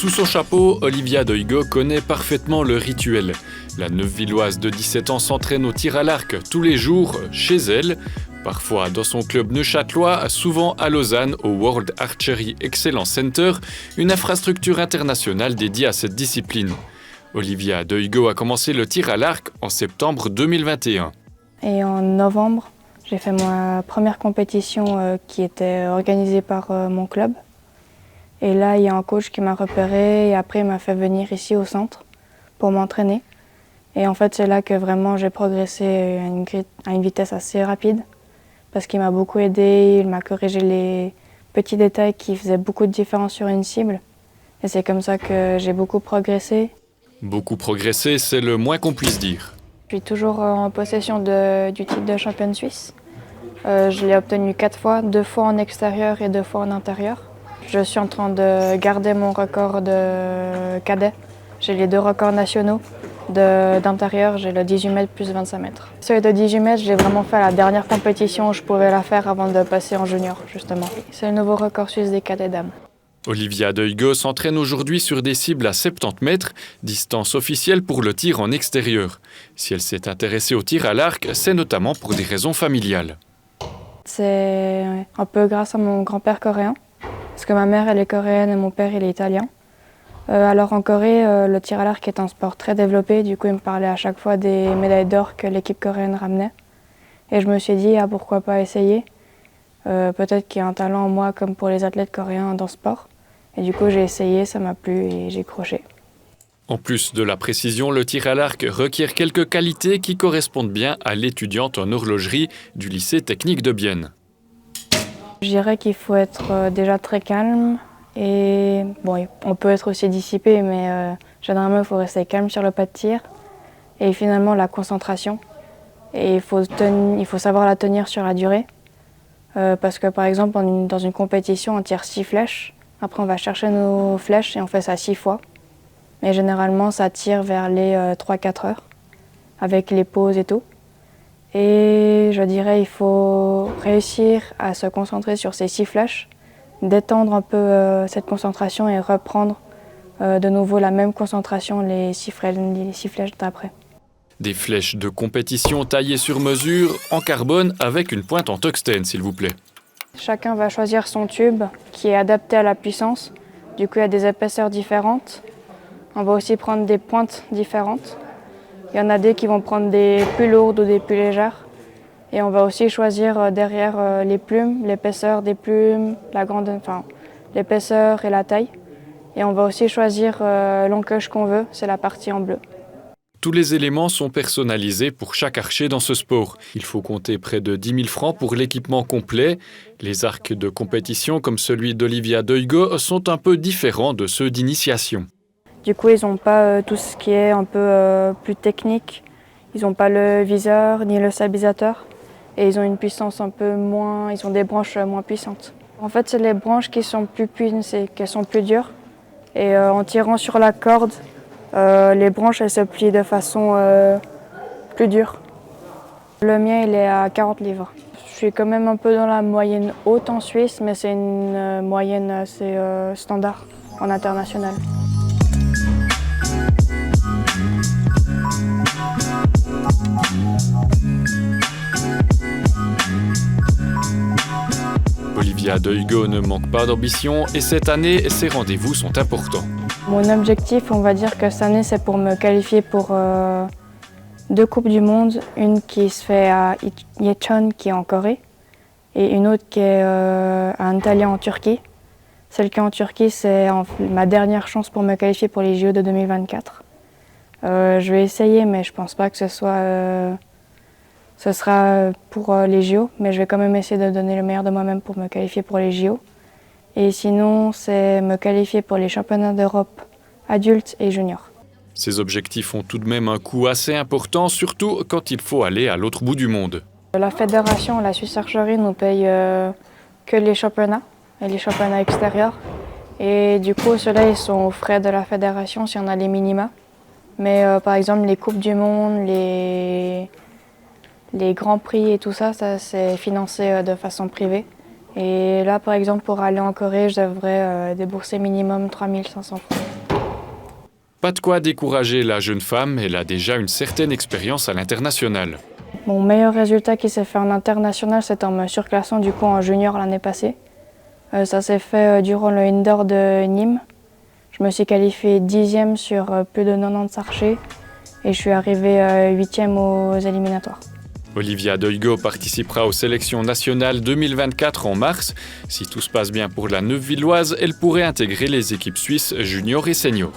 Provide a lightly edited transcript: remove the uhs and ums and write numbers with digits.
Sous son chapeau, Olivia Doigo connaît parfaitement le rituel. La Neufvilloise de 17 ans s'entraîne au tir à l'arc tous les jours chez elle, parfois dans son club neuchâtelois, souvent à Lausanne au World Archery Excellence Center, une infrastructure internationale dédiée à cette discipline. Olivia Doigo a commencé le tir à l'arc en septembre 2021. Et en novembre, j'ai fait ma première compétition qui était organisée par mon club. Et là, il y a un coach qui m'a repéré et après il m'a fait venir ici au centre pour m'entraîner. Et en fait, c'est là que vraiment j'ai progressé à une vitesse assez rapide parce qu'il m'a beaucoup aidé, il m'a corrigé les petits détails qui faisaient beaucoup de différence sur une cible. Et c'est comme ça que j'ai beaucoup progressé. Beaucoup progressé, c'est le moins qu'on puisse dire. Je suis toujours en possession du titre de championne suisse. Je l'ai obtenu 4 fois, 2 fois en extérieur et 2 fois en intérieur. Je suis en train de garder mon record de cadet. J'ai les 2 records nationaux. D'intérieur, j'ai le 18 mètres plus 25 mètres. Celui de 18 mètres, je l'ai vraiment fait à la dernière compétition où je pouvais la faire avant de passer en junior, justement. C'est le nouveau record suisse des cadets dames. Olivia Doigo s'entraîne aujourd'hui sur des cibles à 70 mètres, distance officielle pour le tir en extérieur. Si elle s'est intéressée au tir à l'arc, c'est notamment pour des raisons familiales. C'est un peu grâce à mon grand-père coréen, parce que ma mère elle est coréenne et mon père il est italien. Alors en Corée, le tir à l'arc est un sport très développé, du coup il me parlait à chaque fois des médailles d'or que l'équipe coréenne ramenait. Et je me suis dit, pourquoi pas essayer. Peut-être qu'il y a un talent en moi comme pour les athlètes coréens dans ce sport. Et du coup j'ai essayé, ça m'a plu et j'ai croché. En plus de la précision, le tir à l'arc requiert quelques qualités qui correspondent bien à l'étudiante en horlogerie du lycée technique de Bienne. Je dirais qu'il faut être déjà très calme et bon, on peut être aussi dissipé, mais généralement il faut rester calme sur le pas de tir. Et finalement la concentration. Et il faut savoir la tenir sur la durée. Parce que par exemple dans une compétition on tire 6 flèches, après on va chercher nos flèches et on fait ça 6 fois. Mais généralement ça tire vers les 3-4 heures, avec les pauses et tout. Et je dirais il faut réussir à se concentrer sur ces 6 flèches, détendre un peu cette concentration et reprendre de nouveau la même concentration les 6 flèches d'après. Des flèches de compétition taillées sur mesure en carbone avec une pointe en tungstène, s'il vous plaît. Chacun va choisir son tube qui est adapté à la puissance. Du coup, il y a des épaisseurs différentes. On va aussi prendre des pointes différentes. Il y en a des qui vont prendre des plus lourdes ou des plus légères. Et on va aussi choisir derrière les plumes, l'épaisseur des plumes, l'épaisseur et la taille. Et on va aussi choisir l'encoche qu'on veut, c'est la partie en bleu. Tous les éléments sont personnalisés pour chaque archer dans ce sport. Il faut compter près de 10 000 francs pour l'équipement complet. Les arcs de compétition, comme celui d'Olivia Doigo, sont un peu différents de ceux d'initiation. Du coup, ils n'ont pas tout ce qui est un peu plus technique. Ils n'ont pas le viseur ni le stabilisateur. Et ils ont une puissance un peu moins... Ils ont des branches moins puissantes. En fait, c'est les branches qui sont plus qu'elles sont plus dures. Et en tirant sur la corde, les branches elles se plient de façon plus dure. Le mien il est à 40 livres. Je suis quand même un peu dans la moyenne haute en Suisse, mais c'est une moyenne assez standard en international. Olivia Doigo ne manque pas d'ambition et cette année, ses rendez-vous sont importants. Mon objectif, on va dire que cette année, c'est pour me qualifier pour 2 Coupes du Monde. Une qui se fait à Yecheon, qui est en Corée, et une autre qui est à Antalya en Turquie. Celle qui est en Turquie, c'est ma dernière chance pour me qualifier pour les JO de 2024. Je vais essayer, mais je pense pas que ce sera pour les JO, mais je vais quand même essayer de donner le meilleur de moi-même pour me qualifier pour les JO. Et sinon, c'est me qualifier pour les championnats d'Europe adultes et juniors. Ces objectifs ont tout de même un coût assez important, surtout quand il faut aller à l'autre bout du monde. La fédération, la Swiss Archery, nous paye que les championnats et les championnats extérieurs. Et du coup, ceux-là, ils sont aux frais de la fédération si on a les minima. Mais par exemple, les Coupes du Monde, les Grands Prix et tout ça, c'est financé de façon privée. Et là, par exemple, pour aller en Corée, je devrais débourser minimum 3 500 francs. Pas de quoi décourager la jeune femme, elle a déjà une certaine expérience à l'international. Mon meilleur résultat qui s'est fait en international, c'est en me surclassant du coup en junior l'année passée. Ça s'est fait durant le indoor de Nîmes. Je me suis qualifiée 10e sur plus de 90 archers et je suis arrivée 8e aux éliminatoires. Olivia Doigo participera aux sélections nationales 2024 en mars. Si tout se passe bien pour la Neuvilloise, elle pourrait intégrer les équipes suisses juniors et seniors.